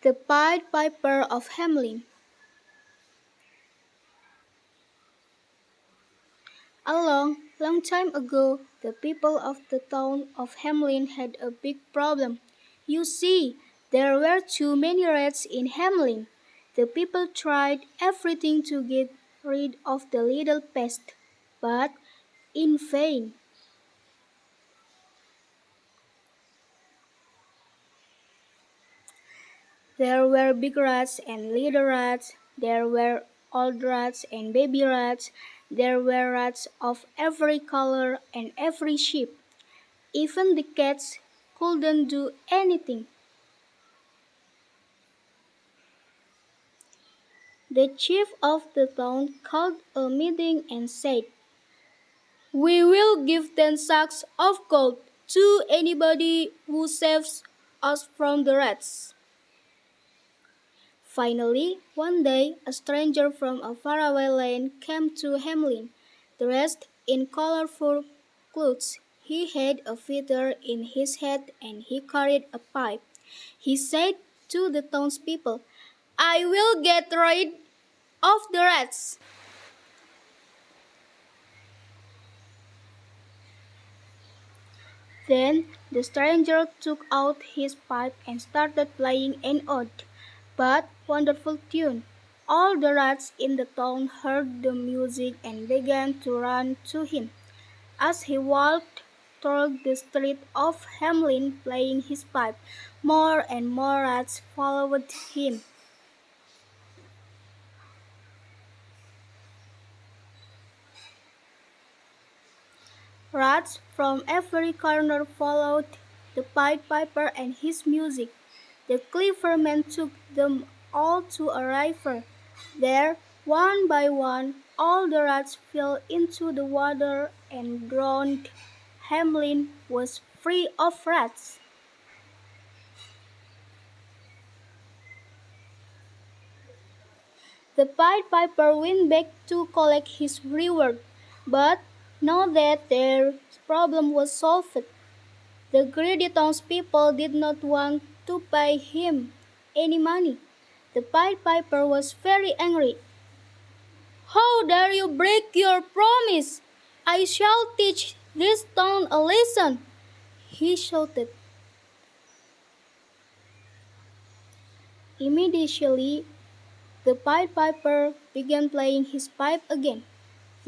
The Pied Piper of Hamelin. A long, long time ago, the people of the town of Hamelin had a big problem. You see, there were too many rats in Hamelin. The people tried everything to get rid of the little pest, but in vain. There were big rats and little rats. There were old rats and baby rats. There were rats of every color and every shape. Even the cats couldn't do anything. The chief of the town called a meeting and said, "We will give 10 sacks of gold to anybody who saves us from the rats." Finally, one day, a stranger from a faraway land came to Hamelin, dressed in colorful clothes. He had a feather in his head and he carried a pipe. He said to the townspeople, "I will get rid of the rats." Then the stranger took out his pipe and started playing an odd but wonderful tune. All the rats in the town heard the music and began to run to him. As he walked through the street of Hamelin playing his pipe, more and more rats followed him. Rats from every corner followed the Pied Piper and his music. The clever man took them all to a river. There, one by one, all the rats fell into the water and drowned. Hamelin was free of rats. The Pied Piper went back to collect his reward, but now that their problem was solved, the greedy townspeople did not want to pay him any money. The Pied Piper was very angry. "How dare you break your promise? I shall teach this town a lesson," he shouted. Immediately, the Pied Piper began playing his pipe again.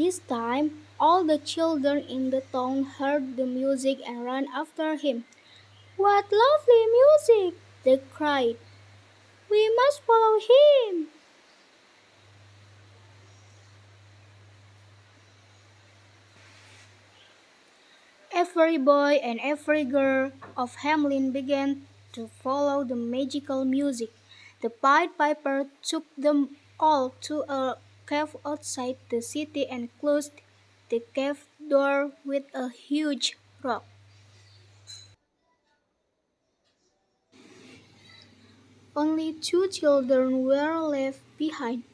This time, all the children in the town heard the music and ran after him. "What lovely music!" they cried. "We must follow him." Every boy and every girl of Hamelin began to follow the magical music. The Pied Piper took them all to a cave outside the city and closed the cave door with a huge rock. Only two children were left behind.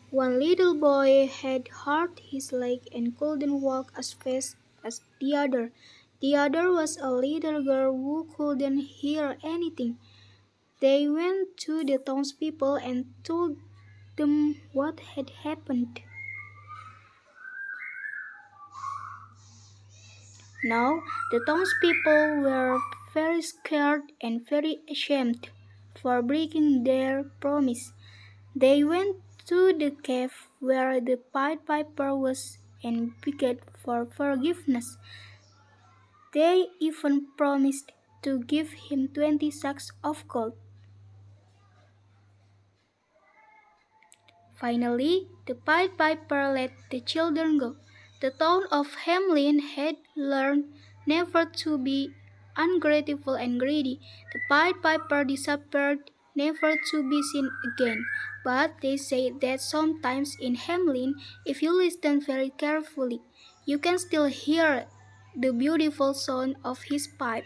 One little boy had hurt his leg and couldn't walk as fast as the other. The other was a little girl who couldn't hear anything. They went to the townspeople and told them what had happened. Now, the townspeople were very scared and very ashamed for breaking their promise. They went to the cave where the Pied Piper was and begged for forgiveness. They even promised to give him 20 sacks of gold. Finally, the Pied Piper let the children go. The town of Hamelin had learned never to be ungrateful and greedy. The Pied Piper disappeared, never to be seen again. But they say that sometimes in Hamelin, if you listen very carefully, you can still hear the beautiful sound of his pipe.